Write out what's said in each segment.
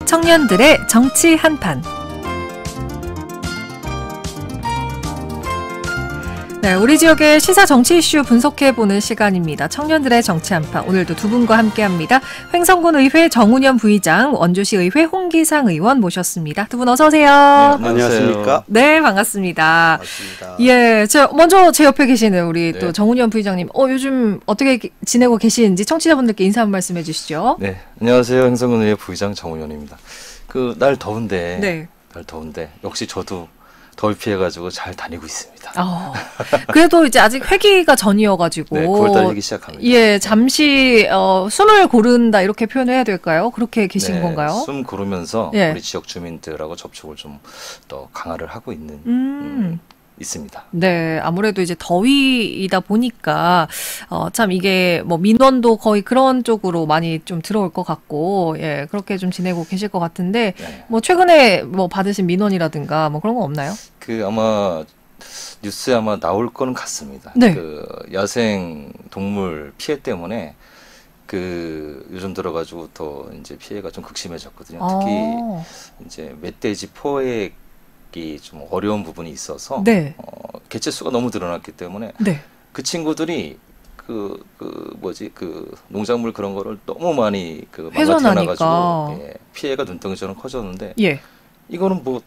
청년들의 정치 한판. 네, 우리 지역의 시사 정치 이슈 분석해보는 시간입니다. 청년들의 정치 한판. 오늘도 두 분과 함께합니다. 횡성군 의회 정운현 부의장, 원주시 의회 홍기상 의원 모셨습니다. 두 분 어서 오세요. 네, 안녕하십니까? 네, 반갑습니다. 반갑습니다. 예, 먼저 제 옆에 계시는 우리 네. 또 정운현 부의장님. 요즘 어떻게 지내고 계시는지 청취자분들께 인사 한 말씀 해주시죠. 네, 안녕하세요. 횡성군 의회 부의장 정운현입니다. 날 더운데, 네. 날 더운데 역시 저도 더위 피해가지고 잘 다니고 있습니다. 그래도 이제 아직 회기가 전이어가지고. 네, 9월달 회기 시작합니다. 예, 잠시 숨을 고른다 이렇게 표현해야 될까요? 그렇게 계신 네, 건가요? 숨 고르면서 예. 우리 지역 주민들하고 접촉을 좀 더 강화를 하고 있는 있습니다. 네, 아무래도 이제 더위이다 보니까 참 이게 뭐 민원도 거의 그런 쪽으로 많이 좀 들어올 것 같고, 예, 그렇게 좀 지내고 계실 것 같은데, 네. 뭐 최근에 뭐 받으신 민원이라든가 뭐 그런 거 없나요? 아마 뉴스에 아마 나올 거는 같습니다. 네. 야생 동물 피해 때문에 요즘 들어가지고 더 이제 피해가 좀 극심해졌거든요. 특히 이제 멧돼지 포획이 좀 어려운 부분이 있어서 네. 개체수가 너무 늘어났기 때문에 네. 그 친구들이 농작물 그런 거를 너무 많이 망가뜨려놔가지고 예, 피해가 눈덩이처럼 커졌는데 예. 이거는 뭐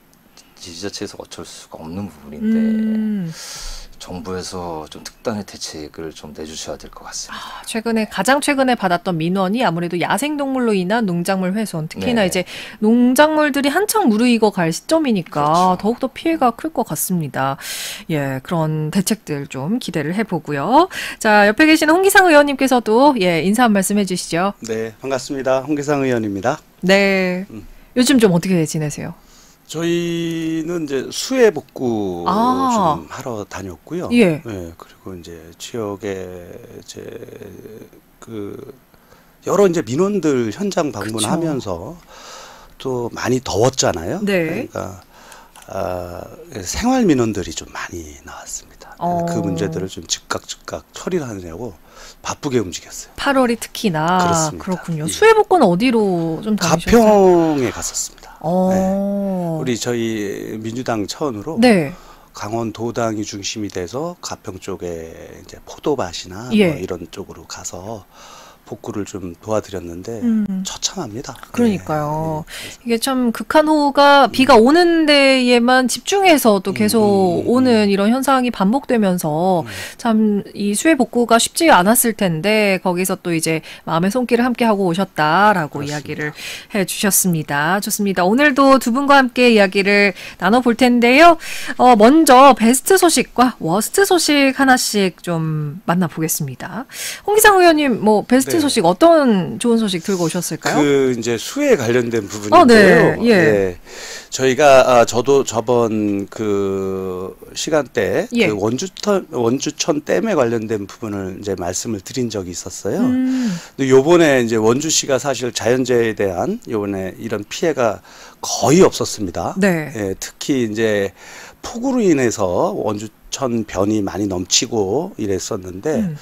지자체에서 어쩔 수가 없는 부분인데 정부에서 좀 특단의 대책을 좀 내주셔야 될 것 같습니다. 가장 최근에 받았던 민원이 아무래도 야생동물로 인한 농작물 훼손, 특히나 네. 이제 농작물들이 한창 무르익어 갈 시점이니까 그렇죠. 더욱더 피해가 클 것 같습니다. 예, 그런 대책들 좀 기대를 해보고요. 자, 옆에 계시는 홍기상 의원님께서도 예, 인사 한 말씀 해주시죠. 네, 반갑습니다. 홍기상 의원입니다. 네. 요즘 좀 어떻게 지내세요? 저희는 이제 수해 복구 좀 하러 다녔고요. 예. 네, 그리고 이제 지역에 여러 이제 민원들 현장 방문하면서 또 많이 더웠잖아요. 네. 그러니까 생활 민원들이 좀 많이 나왔습니다. 그 문제들을 좀 즉각 처리를 하느냐고 바쁘게 움직였어요. 8월이 특히나 그렇습니다. 그렇군요. 예. 수해 복구는 어디로 좀 다니셨어요? 가평에 갔었습니다. 네. 우리 저희 민주당 차원으로 네. 강원도당이 중심이 돼서 가평 쪽에 이제 포도밭이나 예. 뭐 이런 쪽으로 가서 복구를 좀 도와드렸는데 처참합니다. 그러니까요. 네. 이게 참 극한호우가 비가 오는 데에만 집중해서 또 계속 오는 이런 현상이 반복되면서 참 이 수해 복구가 쉽지 않았을 텐데 거기서 또 이제 마음의 손길을 함께 하고 오셨다라고 그렇습니다. 이야기를 해주셨습니다. 좋습니다. 오늘도 두 분과 함께 이야기를 나눠볼 텐데요. 먼저 베스트 소식과 워스트 소식 하나씩 좀 만나보겠습니다. 홍기상 의원님, 뭐 베스트 네. 소식 어떤 좋은 소식 들고 오셨을까요? 이제 수해에 관련된 부분인데요. 네. 예. 네. 저희가 저도 저번 시간대 예. 원주천 댐에 관련된 부분을 이제 말씀을 드린 적이 있었어요. 근데 요번에 이제 원주시가 사실 자연재해에 대한 요번에 이런 피해가 거의 없었습니다. 네. 예, 특히 이제 폭우로 인해서 원주천 변이 많이 넘치고 이랬었는데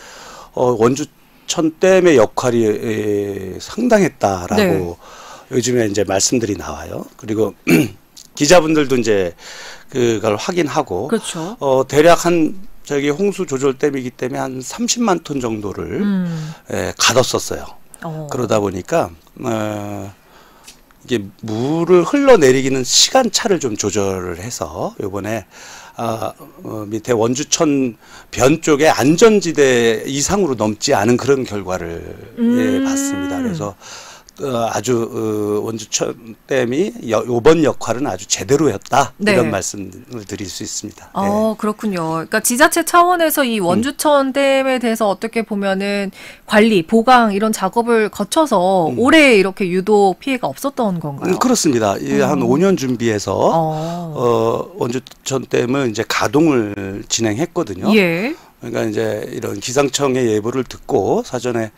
원주천 댐의 역할이 상당했다라고 네. 요즘에 이제 말씀들이 나와요. 그리고 기자분들도 이제 그걸 확인하고 그렇죠. 대략 저기 홍수 조절댐이기 때문에 한 30만 톤 정도를 가뒀었어요. 그러다 보니까 이게 물을 흘러내리기는 시간차를 좀 조절을 해서 요번에 밑에 원주천 변 쪽에 안전지대 이상으로 넘지 않은 그런 결과를 봤습니다. 그래서 아주 원주천 댐이 요번 역할은 아주 제대로 했다. 네. 이런 말씀을 드릴 수 있습니다. 그렇군요. 그러니까 지자체 차원에서 이 원주천 댐에 대해서 어떻게 보면은 관리, 보강 이런 작업을 거쳐서 올해 이렇게 유독 피해가 없었던 건가요? 그렇습니다. 한 5년 준비해서 원주천 댐은 이제 가동을 진행했거든요. 예. 그러니까 이제 이런 기상청의 예보를 듣고 사전에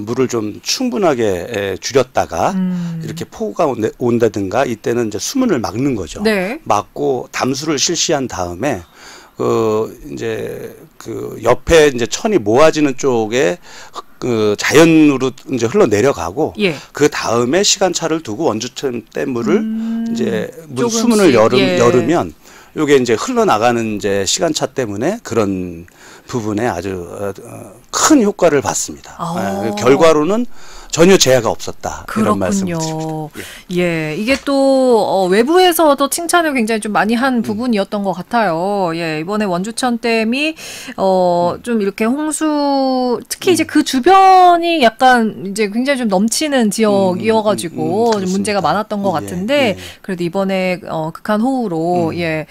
물을 좀 충분하게 줄였다가 이렇게 폭우가 온다든가 이때는 이제 수문을 막는 거죠. 네. 막고 담수를 실시한 다음에 이제 그 옆에 이제 천이 모아지는 쪽에 그 자연으로 이제 흘러 내려가고 예. 그 다음에 시간차를 두고 원주천 댐물을 이제 조금씩, 수문을 예. 열으면 요게 이제 흘러나가는 이제 시간차 때문에 그런 부분에 아주 큰 효과를 봤습니다. 예, 결과로는 전혀 재해가 없었다. 이런 말씀을 드립니다. 예, 이게 또 외부에서도 칭찬을 굉장히 좀 많이 한 부분이었던 것 같아요. 예, 이번에 원주천 댐이 좀 이렇게 홍수 특히 이제 그 주변이 약간 이제 굉장히 좀 넘치는 지역이어가지고 좀 문제가 많았던 것 같은데 예. 그래도 이번에 극한 호우로 이제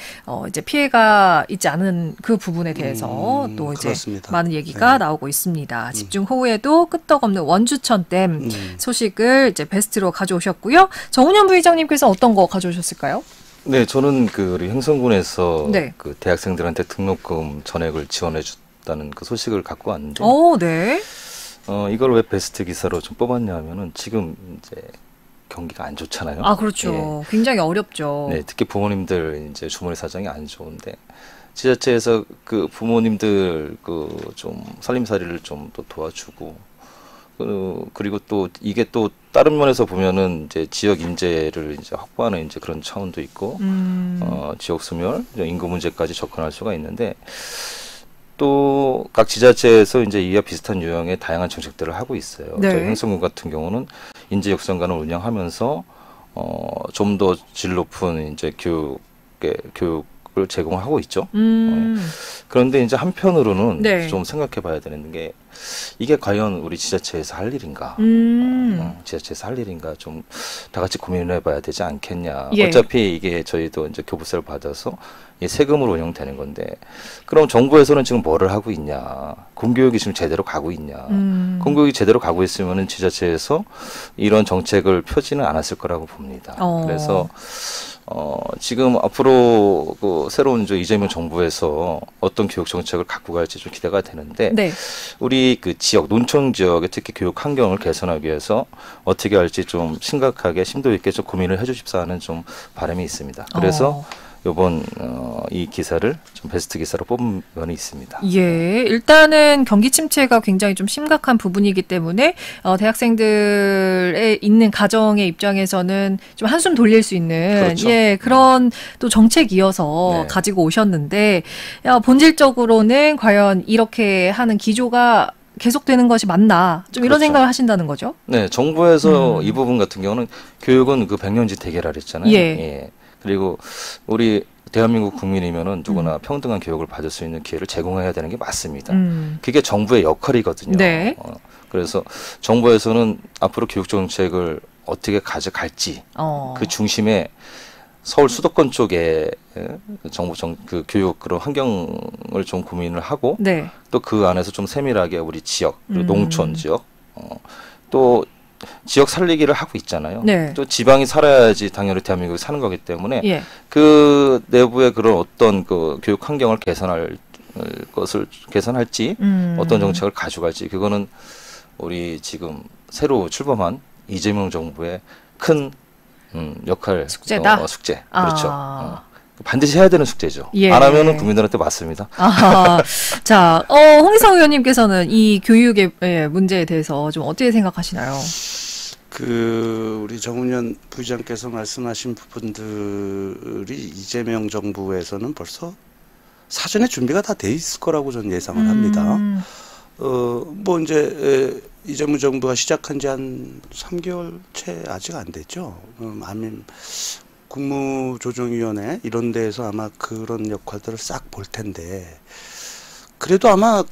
피해가 있지 않은 그 부분에 대해서 또 이제 그렇습니다. 많은 얘기가 나오고 있습니다. 집중 호우에도 끄떡없는 원주천 댐 소식을 이제 베스트로 가져오셨고요. 정운현 부의장님께서 어떤 거 가져오셨을까요? 네, 저는 그 우리 행성군에서 네. 그 대학생들한테 등록금 전액을 지원해줬다는 그 소식을 갖고 왔는데, 네. 이걸 왜 베스트 기사로 좀 뽑았냐면은 지금 이제 경기가 안 좋잖아요. 아, 그렇죠. 굉장히 어렵죠. 네, 특히 부모님들 이제 주머니 사정이 안 좋은데 지자체에서 그 부모님들 그 좀 살림살이를 좀 또 도와주고. 그리고 또 이게 또 다른 면에서 보면은 이제 지역 인재를 이제 확보하는 이제 그런 차원도 있고, 지역 소멸, 인구 문제까지 접근할 수가 있는데 또 각 지자체에서 이제 이와 비슷한 유형의 다양한 정책들을 하고 있어요. 네. 저희 행성군 같은 경우는 인재 역선관을 운영하면서 좀 더 질 높은 이제 교육을 제공하고 있죠. 그런데 이제 한편으로는 네. 좀 생각해봐야 되는 게 이게 과연 우리 지자체에서 할 일인가? 지자체에서 할 일인가? 좀 다 같이 고민을 해봐야 되지 않겠냐? 예. 어차피 이게 저희도 이제 교부세를 받아서 이 세금으로 운영되는 건데, 그럼 정부에서는 지금 뭐를 하고 있냐? 공교육이 지금 제대로 가고 있냐? 공교육이 제대로 가고 있으면은 지자체에서 이런 정책을 펴지는 않았을 거라고 봅니다. 그래서 지금 앞으로 그 새로운 이재명 정부에서 어떤 교육 정책을 갖고 갈지 좀 기대가 되는데, 네. 우리 그 지역, 논청 지역의 특히 교육 환경을 개선하기 위해서 어떻게 할지 좀 심각하게 심도 있게 좀 고민을 해주십사 하는 좀 바람이 있습니다. 그래서 요번 이 기사를 좀 베스트 기사로 뽑은 면이 있습니다. 예, 일단은 경기 침체가 굉장히 좀 심각한 부분이기 때문에 대학생들의 있는 가정의 입장에서는 좀 한숨 돌릴 수 있는 그렇죠. 그런 또 정책이어서 네. 가지고 오셨는데 본질적으로는 과연 이렇게 하는 기조가 계속되는 것이 맞나? 좀 이런 그렇죠. 생각을 하신다는 거죠? 네, 정부에서 이 부분 같은 경우는 교육은 그 백년지 대계라 그랬잖아요. 예. 그리고 우리 대한민국 국민이면은 누구나 평등한 교육을 받을 수 있는 기회를 제공해야 되는 게 맞습니다. 그게 정부의 역할이거든요. 네. 그래서 정부에서는 앞으로 교육 정책을 어떻게 가져갈지 그 중심에 서울 수도권 쪽에 정부 그 교육 그런 환경을 좀 고민을 하고 네. 또 그 안에서 좀 세밀하게 우리 지역 그리고 농촌 지역 또 지역 살리기를 하고 있잖아요. 네. 또 지방이 살아야지 당연히 대한민국이 사는 거기 때문에 예. 그 내부의 그런 어떤 그 교육 환경을 개선할지 어떤 정책을 가져갈지 그거는 우리 지금 새로 출범한 이재명 정부의 큰 역할 숙제다. 숙제 그렇죠. 반드시 해야 되는 숙제죠. 예. 안 하면은 국민들한테 맞습니다. 자, 홍희성 의원님께서는 이 교육의 문제에 대해서 좀 어떻게 생각하시나요? 우리 정운현 부의장께서 말씀하신 부분들이 이재명 정부에서는 벌써 사전에 준비가 다 돼 있을 거라고 저는 예상을 합니다. 뭐 이제 이재명 정부가 시작한 지 한 3개월 채 아직 안 됐죠. 국무조정위원회 이런 데에서 아마 그런 역할들을 싹 볼 텐데, 그래도 아마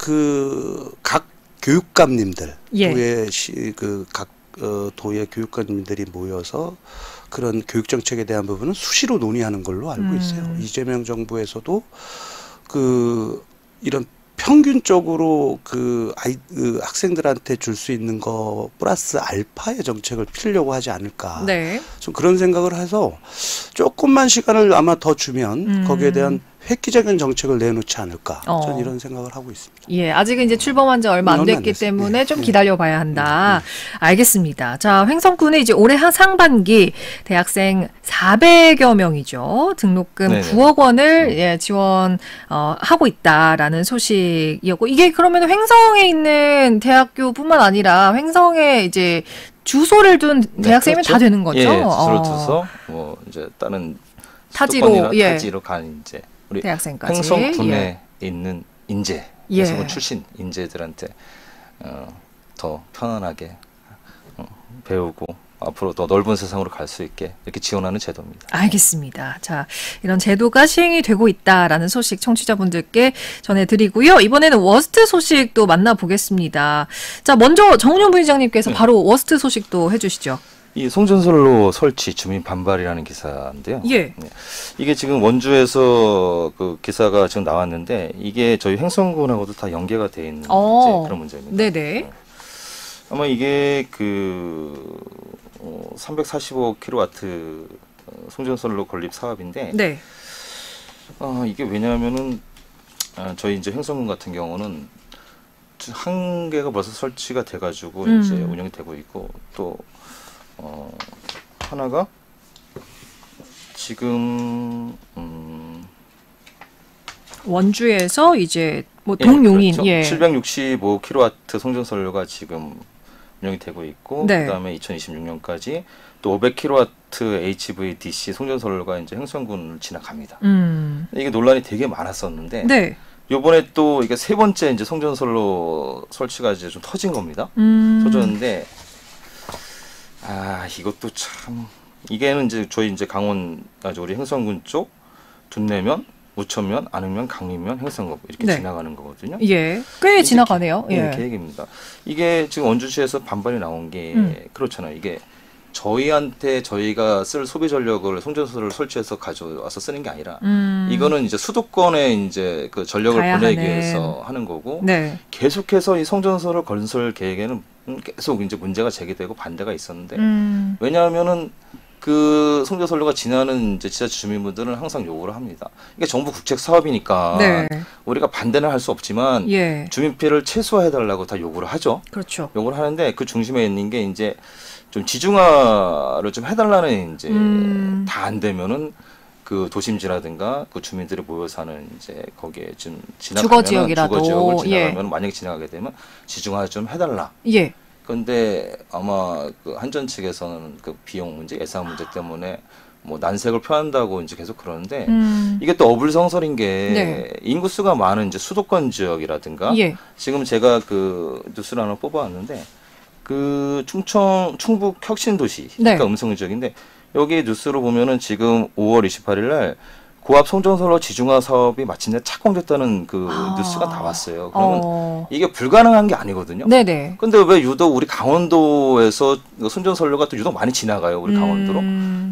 각 교육감님들 예. 각 도의 교육감님들이 모여서 그런 교육 정책에 대한 부분은 수시로 논의하는 걸로 알고 있어요. 이재명 정부에서도 이런 평균적으로 학생들한테 줄 수 있는 거 플러스 알파의 정책을 피려고 하지 않을까. 네. 좀 그런 생각을 해서 조금만 시간을 아마 더 주면 거기에 대한 획기적인 정책을 내놓지 않을까. 어. 저는 이런 생각을 하고 있습니다. 예, 아직은 이제 출범한 지 얼마 안 얼마 안 됐기 됐어요. 때문에 네. 좀 네. 기다려봐야 한다. 알겠습니다. 자, 횡성군은 이제 올해 상반기 대학생 400여 명이죠. 등록금 네네. 9억 원을 예, 지원 하고 있다라는 소식이었고, 이게 그러면 횡성에 있는 대학교뿐만 아니라 횡성에 이제 주소를 둔 대학생이면 그렇죠. 다 되는 거죠? 예, 주소를 둬서 뭐 이제 다른 타지로, 수도권이나 예. 타지로 간 이제 우리 대학생까지. 횡성군에 예. 있는 인재, 예. 횡성군 출신 인재들한테 더 편안하게 배우고 앞으로 더 넓은 세상으로 갈 수 있게 이렇게 지원하는 제도입니다. 알겠습니다. 자, 이런 제도가 시행이 되고 있다라는 소식 청취자분들께 전해드리고요. 이번에는 워스트 소식도 만나보겠습니다. 자, 먼저 정운영 부의장님께서 네. 바로 워스트 소식도 해주시죠. 이 송전선로 설치 주민 반발이라는 기사인데요. 예. 네. 이게 지금 원주에서 그 기사가 지금 나왔는데 이게 저희 횡성군하고도 다 연계가 돼 있는 그런 문제입니다. 네네. 아마 이게 그 345kW 송전선로 건립 사업인데 네. 이게 왜냐하면은 저희 이제 횡성군 같은 경우는 한 개가 벌써 설치가 돼가지고 이제 운영이 되고 있고 또 하나가 지금 원주에서 이제 뭐 동용인 그렇죠. 예. 765kW 송전선로가 지금 운영이 되고 있고 네. 그다음에 2026년까지 또 500kW HVDC 송전선로가 이제 횡성군을 지나갑니다. 이게 논란이 되게 많았었는데 네. 요번에 또 이게 세 번째 이제 송전선로 설치가 이제 좀 터진 겁니다. 터졌는데 이것도 참 이게는 이제 저희 이제 강원 우리 횡성군 쪽 둔내면 우천면, 안흥면, 강림면, 횡성읍 이렇게 네. 지나가는 거거든요. 예. 꽤 지나가네요. 예. 계획입니다. 이게 지금 원주시에서 반발이 나온 게 그렇잖아요. 이게 저희한테 저희가 쓸 소비 전력을 송전선로를 설치해서 가져와서 쓰는 게 아니라 이거는 이제 수도권에 이제 그 전력을 보내기 위해서 하는 거고 네. 계속해서 이 송전선로 건설 계획에는 계속 이제 문제가 제기되고 반대가 있었는데 왜냐하면은 그 송전선로가 지나는 이제 지자체 주민분들은 항상 요구를 합니다. 이게 정부 국책 사업이니까 네. 우리가 반대는 할 수 없지만 예. 주민 피해를 최소화해달라고 다 요구를 하죠. 그렇죠. 요구를 하는데 그 중심에 있는 게 이제 좀 지중화를 좀 해달라는 이제 다 안 되면은 그 도심지라든가 그 주민들이 모여 사는 이제 거기에 좀 지나가면 주거지역이라도 주거지역을 지나가면 예. 만약에 지나가게 되면 지중화 좀 해달라. 예. 근데 아마 그 한전 측에서는 그 비용 문제, 예산 문제 때문에 뭐 난색을 표한다고 이제 계속 그러는데 이게 또 어불성설인 게 네. 인구수가 많은 이제 수도권 지역이라든가 예. 지금 제가 그 뉴스를 하나 뽑아왔는데 그 충북 혁신도시 그러니까 네. 음성 지역인데 여기 뉴스로 보면은 지금 5월 28일 날 고압 송전선로 지중화 사업이 마침내 착공됐다는 그 뉴스가 나왔어요. 그러면 이게 불가능한 게 아니거든요. 네네. 근데 왜 유독 우리 강원도에서 송전선로가 또 유독 많이 지나가요, 우리 강원도로.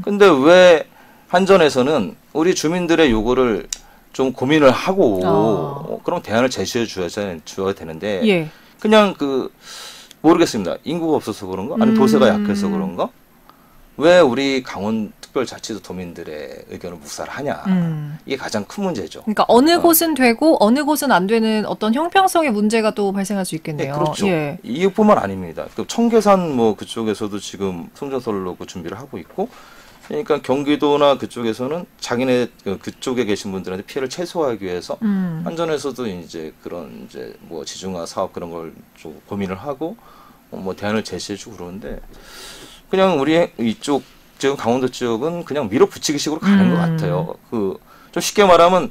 근데 왜 한전에서는 우리 주민들의 요구를 좀 고민을 하고 그런 대안을 제시해 줘야 되는데 예. 그냥 그 모르겠습니다. 인구가 없어서 그런가? 아니면 도세가 약해서 그런가? 왜 우리 강원특별자치도 도민들의 의견을 묵살을 하냐. 이게 가장 큰 문제죠. 그러니까 어느 곳은 되고 어느 곳은 안 되는 어떤 형평성의 문제가 또 발생할 수 있겠네요. 네, 그렇죠. 예. 이뿐만 아닙니다. 그 청계산 뭐 그쪽에서도 지금 송전선로 그 준비를 하고 있고, 그러니까 경기도나 그쪽에서는 자기네 그쪽에 계신 분들한테 피해를 최소화하기 위해서 한전에서도 이제 그런 이제 뭐 지중화 사업 그런 걸 좀 고민을 하고 뭐 대안을 제시해주고 그러는데 그냥 우리 이쪽 지금 강원도 지역은 그냥 밀어붙이기식으로 가는 것 같아요. 그 좀 쉽게 말하면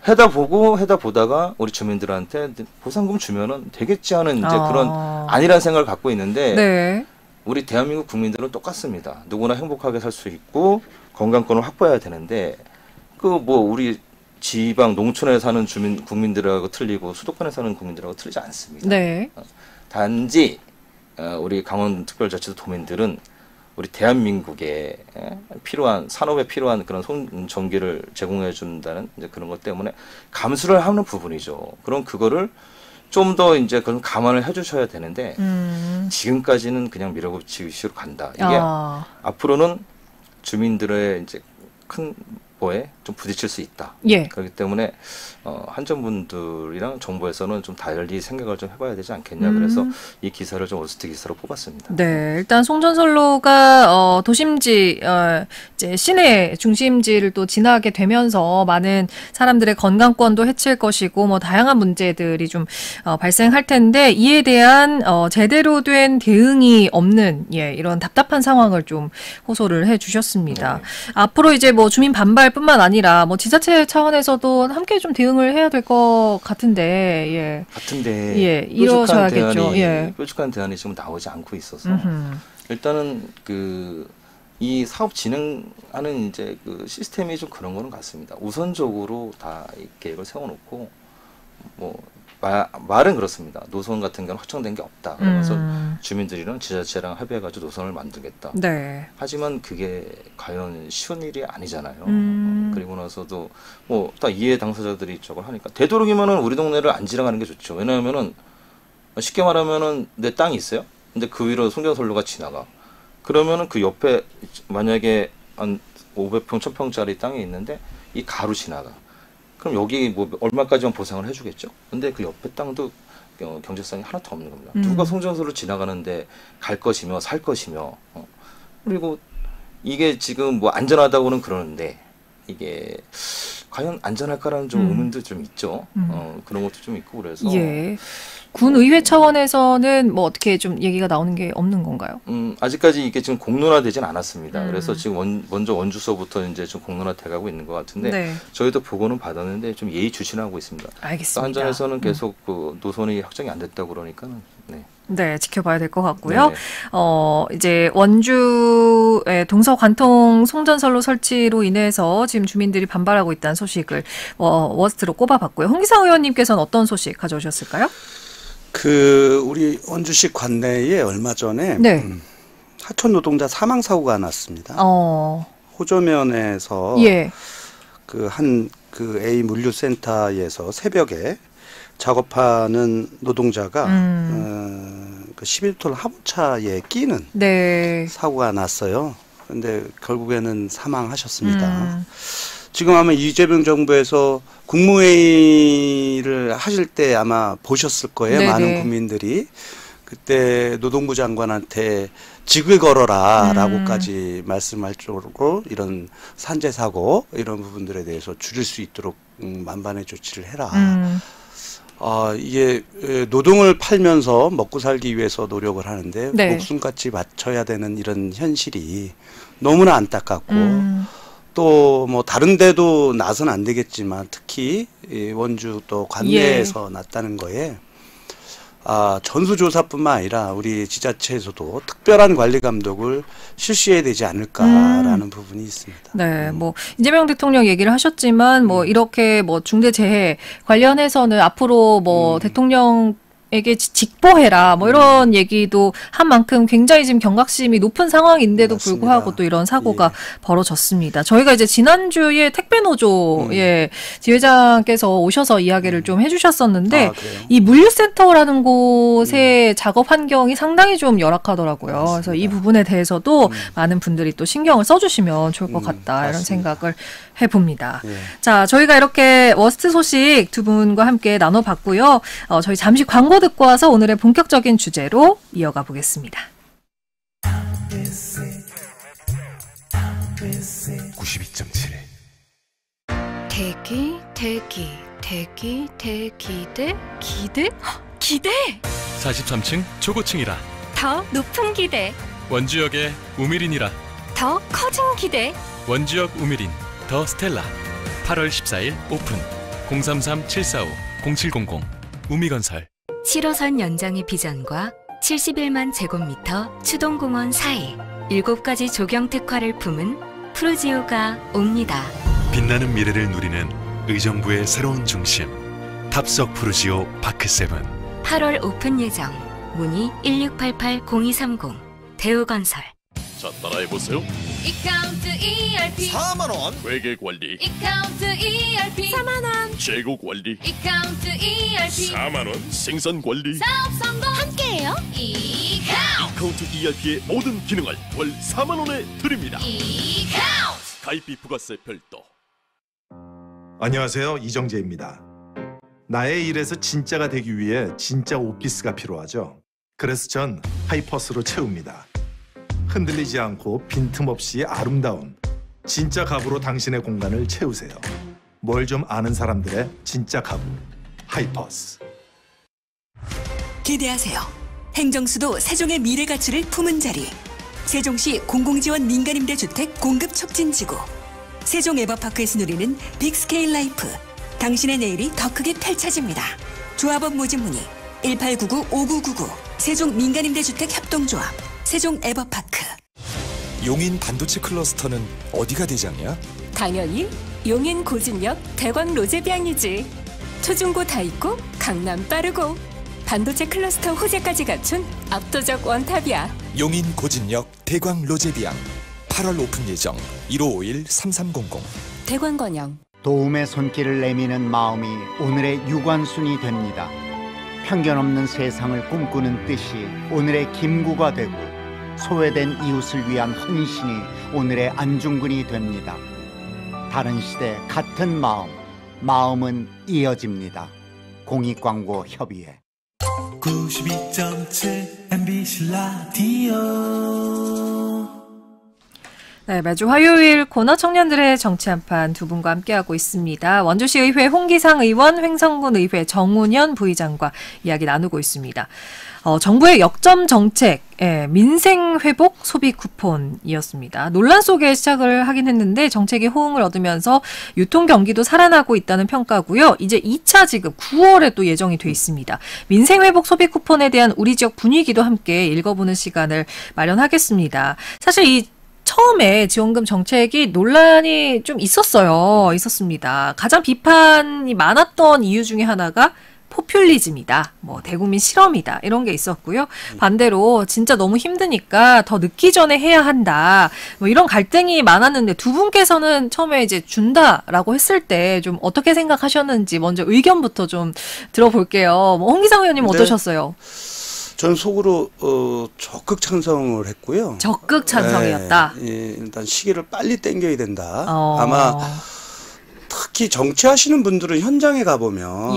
해다 보다가 우리 주민들한테 보상금 주면은 되겠지 하는 이제 그런 아니란 생각을 갖고 있는데 네. 우리 대한민국 국민들은 똑같습니다. 누구나 행복하게 살 수 있고 건강권을 확보해야 되는데 그 뭐 우리 지방 농촌에 사는 국민들하고 틀리고 수도권에 사는 국민들하고 틀리지 않습니다. 네. 단지 우리 강원특별자치도 도민들은 우리 대한민국에 필요한 산업에 필요한 그런 전기를 제공해 준다는 이제 그런 것 때문에 감수를 하는 부분이죠. 그럼 그거를 좀 더 이제 그런 감안을 해주셔야 되는데 지금까지는 그냥 밀어붙이기식으로 간다. 이게 앞으로는 주민들의 이제 큰 정보에 좀 부딪힐 수 있다. 예. 그렇기 때문에 한전분들이랑 정부에서는 좀 달리 생각을 좀 해봐야 되지 않겠냐. 그래서 이 기사를 좀 워스트 기사로 뽑았습니다. 네, 일단 송전선로가 도심지 이제 시내 중심지를 또 지나게 되면서 많은 사람들의 건강권도 해칠 것이고 뭐 다양한 문제들이 좀 발생할 텐데 이에 대한 제대로 된 대응이 없는 이런 답답한 상황을 좀 호소를 해주셨습니다. 네. 앞으로 이제 뭐 주민 반발뿐만 아니라 뭐 지자체 차원에서도 함께 좀 대응을 해야 될 것 같은데 이러셔야겠죠. 뾰족한 대안이 지금 나오지 않고 있어서 일단은 이 사업 진행하는 이제 그 시스템이 좀 그런 거는 같습니다. 우선적으로 다 이 계획을 세워놓고 뭐 말은 그렇습니다. 노선 같은 경우는 확정된 게 없다. 그러면서 주민들이랑 지자체랑 합의해가지고 노선을 만들겠다. 네. 하지만 그게 과연 쉬운 일이 아니잖아요. 그리고 나서도 뭐 다 이해 당사자들이 저걸 하니까 되도록이면은 우리 동네를 안 지나가는 게 좋죠. 왜냐하면은 쉽게 말하면은 내 땅이 있어요. 근데 그 위로 송전선로가 지나가. 그러면은 그 옆에 만약에 한 500평, 1000평짜리 땅이 있는데 이 가로 지나가. 그럼 여기 뭐 얼마까지만 보상을 해주겠죠. 근데 그 옆에 땅도 경제성이 하나도 없는 겁니다. 누가 송전선로 지나가는데 갈 것이며 살 것이며 그리고 이게 지금 뭐 안전하다고는 그러는데 이게 과연 안전할까라는 좀 의문도 좀 있죠. 그런 것도 좀 있고 그래서 군의회 차원에서는 뭐 어떻게 좀 얘기가 나오는 게 없는 건가요? 아직까지 이게 지금 공론화되진 않았습니다. 그래서 지금 먼저 원주서부터 이제 좀 공론화돼가고 있는 것 같은데 저희도 보고는 받았는데 좀 예의주시하고 있습니다. 알겠습니다. 한전에서는 계속 그 노선이 확정이 안 됐다고 그러니까는 네, 지켜봐야 될 것 같고요. 이제 원주의 동서관통 송전선로 설치로 인해서 지금 주민들이 반발하고 있다는 소식을 워스트로 꼽아봤고요. 홍기상 의원님께서는 어떤 소식 가져오셨을까요? 우리 원주시 관내에 얼마 전에 하천 노동자 사망 사고가 났습니다. 호저면에서 한 A 물류센터에서 새벽에 작업하는 노동자가 그 11톤 화물차에 끼는 사고가 났어요. 그런데 결국에는 사망하셨습니다. 지금 아마 이재명 정부에서 국무회의를 하실 때 아마 보셨을 거예요. 많은 국민들이. 그때 노동부 장관한테 직을 걸어라 라고까지 말씀할 정도로 이런 산재 사고 이런 부분들에 대해서 줄일 수 있도록 만반의 조치를 해라. 이게 노동을 팔면서 먹고 살기 위해서 노력을 하는데 목숨같이 바쳐야 되는 이런 현실이 너무나 안타깝고 또 뭐 다른 데도 나서는 안 되겠지만 특히 원주 또 관내에서 났다는 거에 전수조사뿐만 아니라 우리 지자체에서도 특별한 관리 감독을 실시해야 되지 않을까라는 부분이 있습니다. 네, 뭐 이재명 대통령 얘기를 하셨지만 뭐 이렇게 뭐 중대재해 관련해서는 앞으로 뭐 대통령 에게 직보해라 뭐 이런 얘기도 한 만큼 굉장히 지금 경각심이 높은 상황인데도 맞습니다. 불구하고 또 이런 사고가 벌어졌습니다. 저희가 이제 지난주에 택배노조 지회장께서 오셔서 이야기를 좀 해주셨었는데 이 물류센터라는 곳의 작업 환경이 상당히 좀 열악하더라고요. 맞습니다. 그래서 이 부분에 대해서도 많은 분들이 또 신경을 써주시면 좋을 것 같다 이런 생각을 해봅니다. 자, 저희가 이렇게 워스트 소식 두 분과 함께 나눠봤고요. 저희 잠시 광고 듣고 와서 오늘의 본격적인 주제로 이어가 보겠습니다. 92.7 기대? 43층 초고층이라 더 높은 기대, 원주역의 우미린이라 더 커진 기대. 원주역 우미린 더 스텔라 8월 14일 오픈 033-745-0700 우미건설 7호선 연장의 비전과 71만 제곱미터 추동공원 사이 7가지 조경 특화를 품은 프루지오가 옵니다. 빛나는 미래를 누리는 의정부의 새로운 중심 탑석 프루지오 파크7 8월 오픈 예정. 문의 1688-0230 대우건설. 자, 따라해보세요. 이카운트 ERP 4만원 회계관리, 이카운트 ERP 4만원 재고관리, 이카운트 ERP 4만원 생산관리. 사업 성공 함께해요. 이카운트 ERP의 모든 기능을 월 4만원에 드립니다. 이카운트 가입비 부가세 별도. 안녕하세요. 이정재입니다. 나의 일에서 진짜가 되기 위해 진짜 오피스가 필요하죠. 그래서 전 하이퍼스로 채웁니다. 흔들리지 않고 빈틈없이 아름다운 진짜 가구로 당신의 공간을 채우세요. 뭘 좀 아는 사람들의 진짜 가구 하이퍼스. 기대하세요. 행정수도 세종의 미래 가치를 품은 자리. 세종시 공공지원 민간임대주택 공급 촉진지구. 세종 에버파크에서 누리는 빅스케일 라이프. 당신의 내일이 더 크게 펼쳐집니다. 조합원 모집 문의 1899-5999 세종 민간임대주택 협동조합 세종 에버파크. 용인 반도체 클러스터는 어디가 대장이야? 당연히 용인 고진역 대광 로제비앙이지. 초중고 다 있고 강남 빠르고 반도체 클러스터 호재까지 갖춘 압도적 원탑이야. 용인 고진역 대광 로제비앙 8월 오픈 예정 1551-3300 대광건영. 도움의 손길을 내미는 마음이 오늘의 유관순이 됩니다. 편견 없는 세상을 꿈꾸는 뜻이 오늘의 김구가 되고 소외된 이웃을 위한 헌신이 오늘의 안중근이 됩니다. 다른 시대 같은 마음, 마음은 이어집니다. 공익광고협의회 92.7 MBC 라디오. 네, 매주 화요일 코너 청년들의 정치 한판 두 분과 함께하고 있습니다. 원주시 의회 홍기상 의원, 횡성군 의회 정운현 부의장과 이야기 나누고 있습니다. 정부의 역점 정책, 민생 회복 소비 쿠폰이었습니다. 논란 속에 시작을 하긴 했는데 정책이 호응을 얻으면서 유통 경기도 살아나고 있다는 평가고요. 이제 2차 지급 9월에 또 예정이 돼 있습니다. 민생 회복 소비 쿠폰에 대한 우리 지역 분위기도 함께 읽어보는 시간을 마련하겠습니다. 사실 이 처음에 지원금 정책이 논란이 좀 있었습니다. 가장 비판이 많았던 이유 중에 하나가 포퓰리즘이다, 뭐 대국민 실험이다 이런 게 있었고요. 반대로 진짜 너무 힘드니까 더 늦기 전에 해야 한다, 뭐 이런 갈등이 많았는데 두 분께서는 처음에 이제 준다라고 했을 때 좀 어떻게 생각하셨는지 먼저 의견부터 좀 들어볼게요. 뭐 홍기상 의원님 어떠셨어요? 저는 속으로 적극 찬성을 했고요. 적극 찬성이었다. 일단 시기를 빨리 당겨야 된다. 아마 특히 정치하시는 분들은 현장에 가보면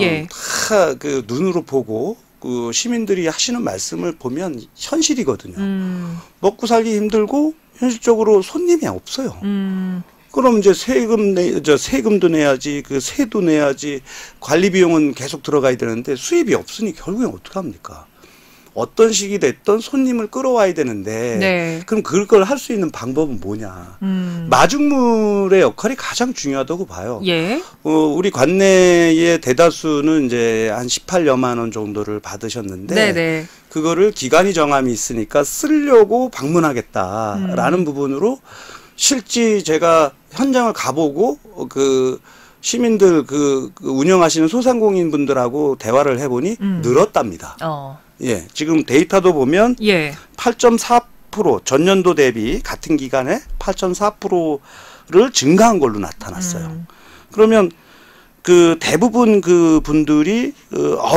다 그 눈으로 보고 그 시민들이 하시는 말씀을 보면 현실이거든요. 먹고 살기 힘들고 현실적으로 손님이 없어요. 그럼 이제 세금도 내야지, 그 세도 내야지, 관리 비용은 계속 들어가야 되는데 수입이 없으니 결국엔 어떡합니까? 어떤 식이 됐던 손님을 끌어와야 되는데 그럼 그걸 할 수 있는 방법은 뭐냐. 마중물의 역할이 가장 중요하다고 봐요. 우리 관내의 대다수는 이제 한 18여만 원 정도를 받으셨는데 그거를 기간이 정함이 있으니까 쓰려고 방문하겠다라는 부분으로 실제 제가 현장을 가보고 그 시민들 그 운영하시는 소상공인분들하고 대화를 해보니 늘었답니다. 지금 데이터도 보면 8.4% 전년도 대비 같은 기간에 8.4%를 증가한 걸로 나타났어요. 그러면 그 대부분 그 분들이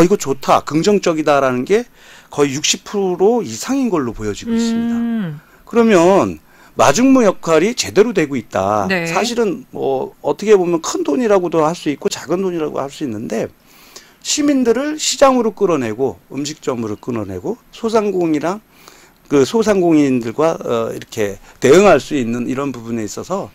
이거 좋다, 긍정적이다라는 게 거의 60% 이상인 걸로 보여지고 있습니다. 그러면 마중물 역할이 제대로 되고 있다. 사실은 뭐 어떻게 보면 큰 돈이라고도 할 수 있고 작은 돈이라고 할 수 있는데 시민들을 시장으로 끌어내고 음식점으로 끌어내고 소상공인이랑 그 소상공인들과 이렇게 대응할 수 있는 이런 부분에 있어서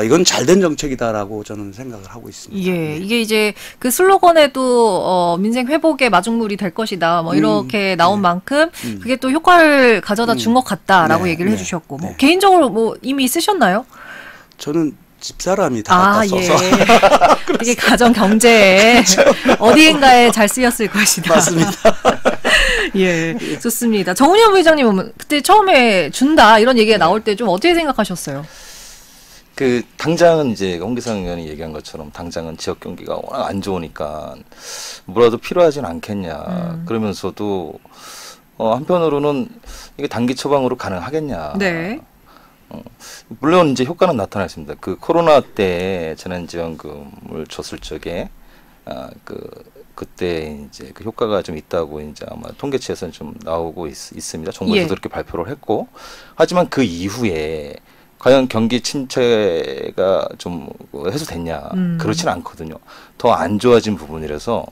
이건 잘된 정책이다라고 저는 생각을 하고 있습니다. 이게 이제 그 슬로건에도 민생 회복의 마중물이 될 것이다, 뭐 이렇게 나온 만큼 그게 또 효과를 가져다 준 것 같다라고 얘기를 해주셨고, 뭐 개인적으로 뭐 이미 쓰셨나요? 저는 집사람이 다 갖다 써서 이게 가정 경제에 어디인가에 잘 쓰였을 것이다. 맞습니다. 좋습니다. 정운현 부회장님은 그때 처음에 준다 이런 얘기가 나올 때 좀 어떻게 생각하셨어요? 그 당장은 이제 홍기상 의원이 얘기한 것처럼 당장은 지역 경기가 워낙 안 좋으니까 뭐라도 필요하진 않겠냐. 그러면서도 한편으로는 이게 단기 처방으로 가능하겠냐. 물론 이제 효과는 나타났습니다. 그 코로나 때 재난지원금을 줬을 적에 그때 이제 그 효과가 좀 있다고 이제 아마 통계치에서는 좀 나오고 있습니다. 정부에서도 그렇게 발표를 했고, 하지만 그 이후에 과연 경기 침체가 좀 해소됐냐? 그렇지는 않거든요. 더 안 좋아진 부분이라서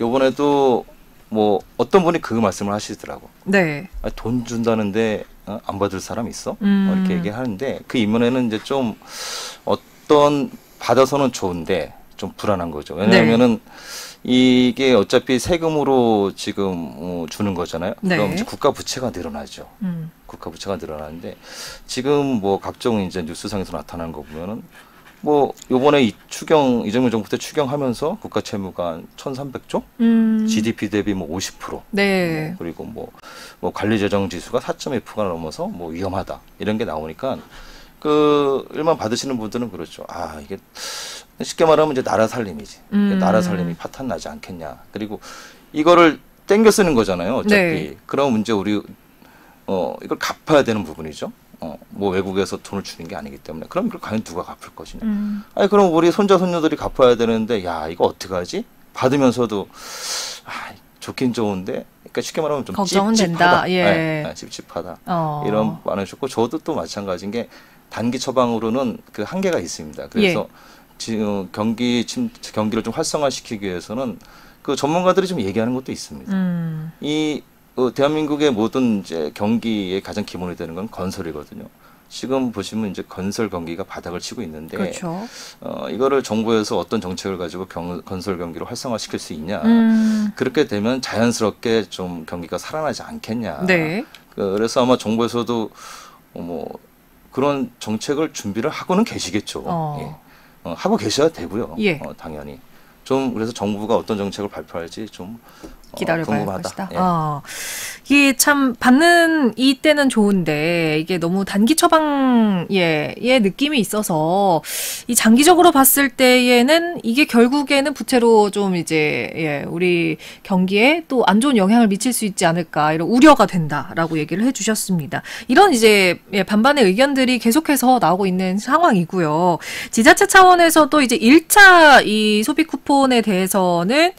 이번에도 뭐 어떤 분이 그 말씀을 하시더라고. 네. 돈 준다는데 안 받을 사람 있어? 이렇게 얘기하는데 그 이면에는 이제 좀 어떤 받아서는 좋은데 좀 불안한 거죠. 왜냐하면은 이게 어차피 세금으로 지금 주는 거잖아요. 네. 그럼 이제 국가 부채가 늘어나죠. 국가 부채가 늘어나는데 지금 뭐 각종 이제 뉴스상에서 나타나는 거 보면은 뭐 요번에 이재명 정부 때 추경하면서 국가 채무가 한 1,300조, GDP 대비 뭐 50%, 네. 그리고 뭐 관리 재정 지수가 4.2%가 넘어서 뭐 위험하다 이런 게 나오니까 그 일반 받으시는 분들은 그렇죠. 아 이게 쉽게 말하면 이제 나라 살림이지. 나라 살림이 파탄 나지 않겠냐. 그리고 이거를 땡겨 쓰는 거잖아요. 어차피. 네. 그럼 이제 우리 이걸 갚아야 되는 부분이죠. 뭐 외국에서 돈을 주는 게 아니기 때문에. 그럼 이걸 과연 누가 갚을 것이냐. 아니 그럼 우리 손자 손녀들이 갚아야 되는데 야 이거 어떡하지? 받으면서도 좋긴 좋은데 그러니까 쉽게 말하면 좀 걱정은 찝찝하다. 된다. 예. 네, 찝찝하다. 이런 많으셨고 저도 또 마찬가지인 게 단기 처방으로는 그 한계가 있습니다. 그래서 지금 경기를 좀 활성화시키기 위해서는 그 전문가들이 좀 얘기하는 것도 있습니다. 이 대한민국의 모든 이제 경기의 가장 기본이 되는 건 건설이거든요. 지금 보시면 이제 건설 경기가 바닥을 치고 있는데, 그렇죠. 이거를 정부에서 어떤 정책을 가지고 건설 경기를 활성화시킬 수 있냐. 그렇게 되면 자연스럽게 좀 경기가 살아나지 않겠냐. 네. 그래서 아마 정부에서도 뭐 그런 정책을 준비를 하고는 계시겠죠. 예. 하고 계셔야 되고요. 예. 당연히. 좀 그래서 정부가 어떤 정책을 발표할지 좀 기다려봐야 할 궁금하다. 것이다. 예. 이게 참 받는 이때는 좋은데 이게 너무 단기 처방의 느낌이 있어서 이 장기적으로 봤을 때에는 이게 결국에는 부채로 좀 이제 우리 경기에 또 안 좋은 영향을 미칠 수 있지 않을까 이런 우려가 된다라고 얘기를 해주셨습니다. 이런 이제 반반의 의견들이 계속해서 나오고 있는 상황이고요. 지자체 차원에서도 이제 1차 이 소비 쿠폰에 대해서는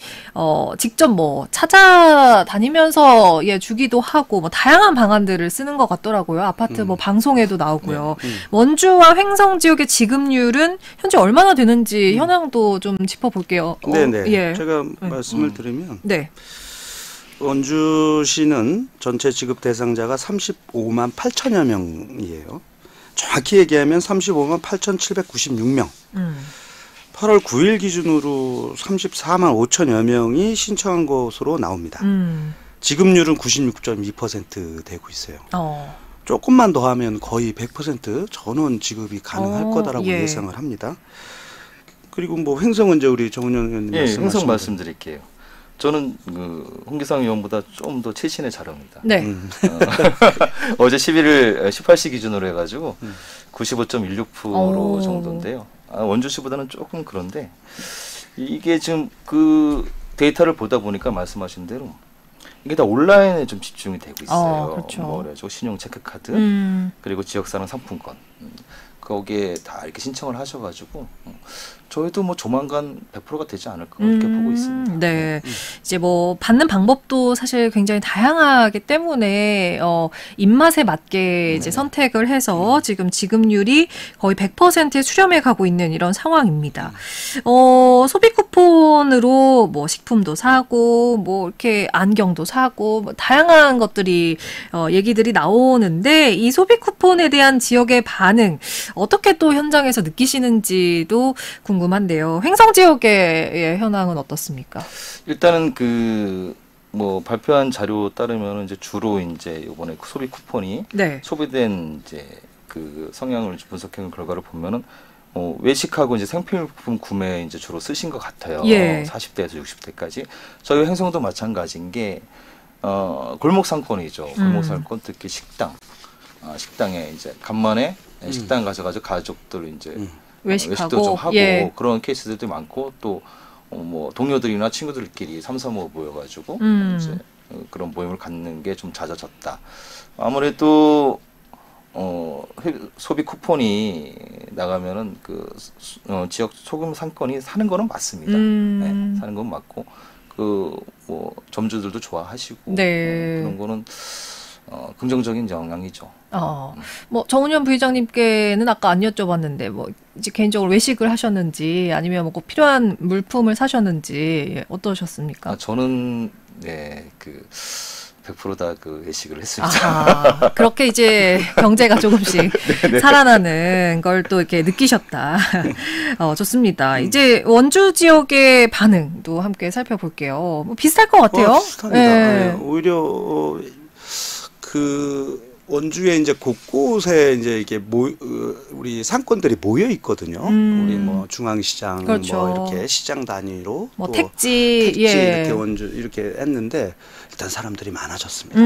직접 뭐 찾아다니면서 주기도 하고 뭐 다양한 방안들을 쓰는 것 같더라고요. 아파트 뭐 방송에도 나오고요. 원주와 횡성 지역의 지급률은 현재 얼마나 되는지 현황도 좀 짚어볼게요. 네네. 예. 제가 말씀을 드리면 네. 원주시는 전체 지급 대상자가 35만 8천여 명이에요. 정확히 얘기하면 35만 8,796명. 8월 9일 기준으로 34만 5천여 명이 신청한 것으로 나옵니다. 지급률은 96.2% 되고 있어요. 조금만 더 하면 거의 100% 전원 지급이 가능할 거다라고 예상을 합니다. 그리고 뭐 횡성은 이제 우리 정은영 의원님 말씀하신 횡성 말씀드릴게요. 저는 그 홍기상 의원보다 좀 더 최신의 자료입니다. 네. 어제 11일 18시 기준으로 해가지고 95.16% 정도인데요. 원주시보다는 조금 그런데 이게 지금 그 데이터를 보다 보니까 말씀하신 대로 이게 다 온라인에 좀 집중이 되고 있어요. 그렇죠. 뭐 그래가지고 신용 체크카드 그리고 지역사랑 상품권 거기에 다 이렇게 신청을 하셔가지고 저희도 뭐 조만간 100%가 되지 않을까 이렇게 보고 있습니다. 네. 이제 뭐 받는 방법도 사실 굉장히 다양하기 때문에 입맛에 맞게 이제 선택을 해서 지금 지급률이 거의 100%에 수렴해 가고 있는 이런 상황입니다. 소비 쿠폰으로 뭐 식품도 사고 뭐 이렇게 안경도 사고 뭐 다양한 것들이 얘기들이 나오는데 이 소비 쿠폰에 대한 지역의 반응 어떻게 또 현장에서 느끼시는지도 궁금한데요. 횡성 지역의 현황은 어떻습니까? 일단은 그 뭐 발표한 자료 따르면 이제 주로 이제 이번에 소비 쿠폰이 소비된 이제 그 성향을 분석한 결과를 보면은 외식하고 이제 생필품 구매 이제 주로 쓰신 것 같아요. 40대에서 60대까지. 저희 횡성도 마찬가지인 게 골목 상권이죠. 골목 상권 특히 식당. 식당에 이제 간만에 식당 가셔가지고 가족들 이제 외식도 좀 하고 그런 케이스들도 많고 또 뭐 동료들이나 친구들끼리 3, 4, 5 모여가지고 이제 그런 모임을 갖는 게 좀 잦아졌다. 아무래도 소비 쿠폰이 나가면은 그 지역 소금 상권이 사는 거는 맞습니다. 네, 사는 건 맞고 그 뭐 점주들도 좋아하시고 그런 거는 긍정적인 영향이죠. 뭐 정은현 부회장님께는 아까 안 여쭤봤는데 뭐 이제 개인적으로 외식을 하셨는지 아니면 뭐 꼭 필요한 물품을 사셨는지 어떠셨습니까? 저는 네, 100% 다 그 외식을 했습니다. 그렇게 이제 경제가 조금씩 살아나는 걸 또 이렇게 느끼셨다. 좋습니다. 이제 원주 지역의 반응도 함께 살펴볼게요. 뭐 비슷할 것 같아요. 비슷합니다. 네. 오히려 원주에 이제 곳곳에 이제 이게 우리 상권들이 모여 있거든요. 우리 뭐 중앙시장, 그렇죠. 뭐 이렇게 시장 단위로 뭐 또 택지 이렇게 원주 이렇게 했는데 일단 사람들이 많아졌습니다.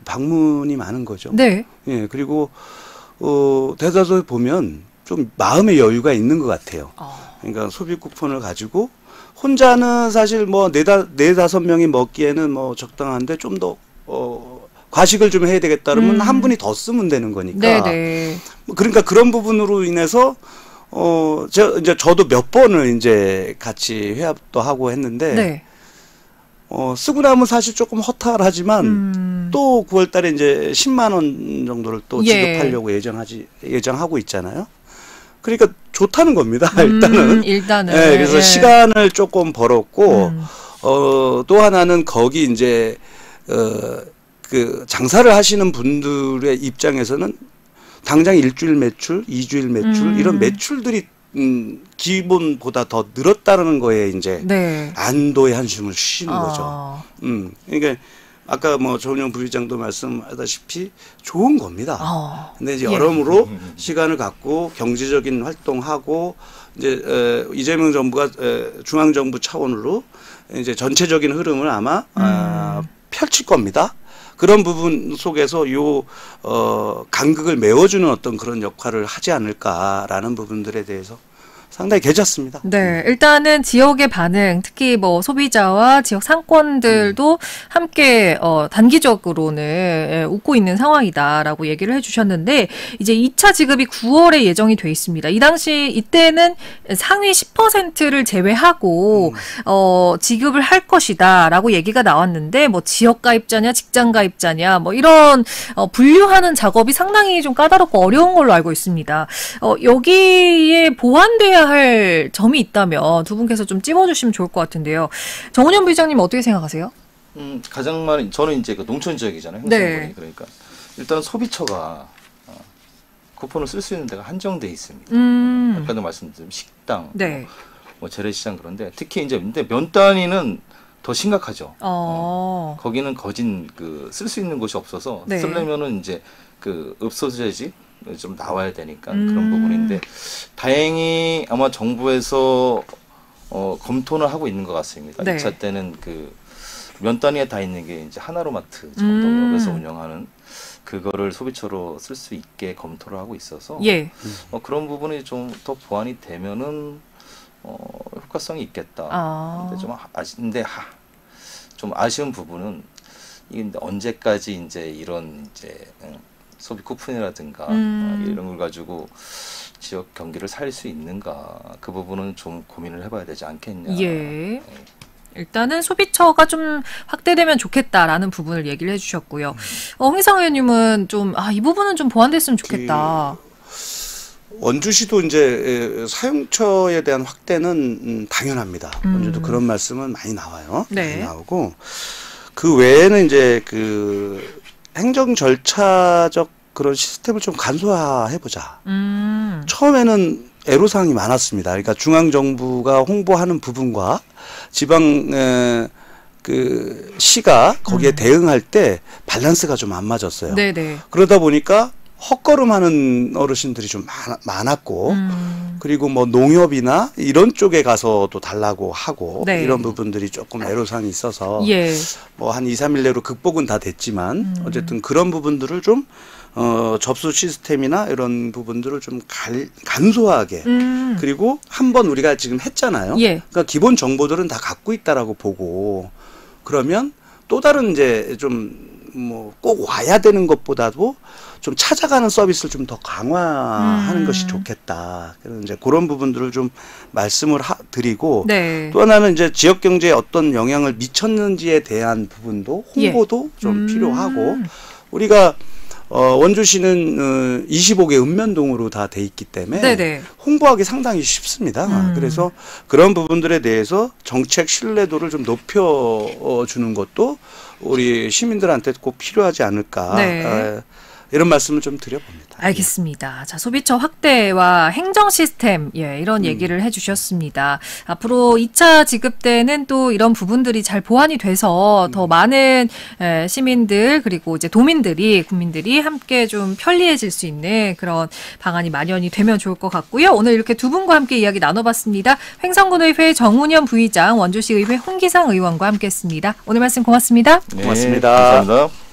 방문이 많은 거죠. 네. 예, 그리고 대다수 보면 좀 마음의 여유가 있는 것 같아요. 그러니까 소비 쿠폰을 가지고 혼자는 사실 뭐 네다섯 명이 먹기에는 뭐 적당한데 좀 더 과식을 좀 해야 되겠다 그러면 한 분이 더 쓰면 되는 거니까. 네네. 그러니까 그런 부분으로 인해서 저도 몇 번을 이제 같이 회합도 하고 했는데 네. 쓰고 나면 사실 조금 허탈하지만 또 9월 달에 이제 10만 원 정도를 또 지급하려고 예정하고 있잖아요. 그러니까 좋다는 겁니다. 일단은. 네, 그래서 시간을 조금 벌었고 또 하나는 거기 이제 장사를 하시는 분들의 입장에서는 당장 일주일 매출, 2주일 매출 이런 매출들이 기본보다 더 늘었다는 거에 이제 안도의 한숨을 쉬는 거죠. 그러니까 아까 뭐 조은영 부회장도 말씀하다시피 좋은 겁니다. 근데 이제 여러모로 시간을 갖고 경제적인 활동하고 이제 이재명 정부가 중앙 정부 차원으로 이제 전체적인 흐름을 아마 펼칠 겁니다. 그런 부분 속에서 간극을 메워주는 어떤 그런 역할을 하지 않을까라는 부분들에 대해서 상당히 괜찮습니다. 네, 일단은 지역의 반응, 특히 뭐 소비자와 지역 상권들도 함께 단기적으로는 웃고 있는 상황이다라고 얘기를 해주셨는데 이제 2차 지급이 9월에 예정이 돼 있습니다. 이때는 상위 10%를 제외하고 지급을 할 것이다라고 얘기가 나왔는데 뭐 지역 가입자냐, 직장 가입자냐, 뭐 이런 분류하는 작업이 상당히 좀 까다롭고 어려운 걸로 알고 있습니다. 여기에 보완돼야 할 점이 있다면 두 분께서 좀 찝어주시면 좋을 것 같은데요. 정은현 부회장님 어떻게 생각하세요? 가장 많이 저는 이제 농촌 지역이잖아요. 행정권이. 그러니까 일단 소비처가 쿠폰을 쓸 수 있는 데가 한정돼 있습니다. 아까도 말씀드린 식당, 뭐 재래시장 그런데 특히 이제 면 단위는 더 심각하죠. 거기는 거진 쓸 수 있는 곳이 없어서 쓰려면은 이제 읍소재지 좀 나와야 되니까 그런 부분인데 다행히 아마 정부에서 검토는 하고 있는 것 같습니다. 2차 때는 면 단위에 다 있는 게 이제 하나로마트 정동역에서 운영하는 그거를 소비처로 쓸 수 있게 검토를 하고 있어서 그런 부분이 좀 더 보완이 되면은 효과성이 있겠다. 근데 좀 아쉬운 부분은 이게 언제까지 이제 이런 소비 쿠폰이라든가 이런 걸 가지고 지역 경기를 살릴 수 있는가 그 부분은 좀 고민을 해봐야 되지 않겠냐. 일단은 소비처가 좀 확대되면 좋겠다라는 부분을 얘기를 해주셨고요. 홍희상 의원님은 좀 이 부분은 좀 보완됐으면 좋겠다. 원주시도 이제 사용처에 대한 확대는 당연합니다. 원주도 그런 말씀은 많이 나와요. 많이 나오고 그 외에는 이제 행정 절차적 그런 시스템을 좀 간소화해보자. 처음에는 애로사항이 많았습니다. 그러니까 중앙정부가 홍보하는 부분과 지방 시가 거기에 대응할 때 밸런스가 좀 안 맞았어요. 그러다 보니까 헛걸음하는 어르신들이 좀 많았고 그리고 뭐 농협이나 이런 쪽에 가서도 달라고 하고 이런 부분들이 조금 애로사항이 있어서 뭐 한 2, 3일 내로 극복은 다 됐지만 어쨌든 그런 부분들을 좀 접수 시스템이나 이런 부분들을 좀 간소하게 그리고 한번 우리가 지금 했잖아요. 그러니까 기본 정보들은 다 갖고 있다라고 보고 그러면 또 다른 이제 좀 뭐 꼭 와야 되는 것보다도 좀 찾아가는 서비스를 좀 더 강화하는 것이 좋겠다. 그래서 이제 그런 부분들을 좀 말씀을 드리고 또 하나는 이제 지역 경제에 어떤 영향을 미쳤는지에 대한 부분도 홍보도 좀 필요하고 우리가 원주시는 25개 읍면동으로 다 돼 있기 때문에 네네. 홍보하기 상당히 쉽습니다. 그래서 그런 부분들에 대해서 정책 신뢰도를 좀 높여주는 것도 우리 시민들한테 꼭 필요하지 않을까. 네. 이런 말씀을 좀 드려봅니다. 알겠습니다. 자, 소비처 확대와 행정 시스템, 이런 얘기를 해주셨습니다. 앞으로 2차 지급 때는 또 이런 부분들이 잘 보완이 돼서 더 많은 시민들 그리고 이제 국민들이 함께 좀 편리해질 수 있는 그런 방안이 마련이 되면 좋을 것 같고요. 오늘 이렇게 두 분과 함께 이야기 나눠봤습니다. 횡성군의회 정운현 부의장, 원주시의회 홍기상 의원과 함께했습니다. 오늘 말씀 고맙습니다. 네, 고맙습니다. 감사합니다.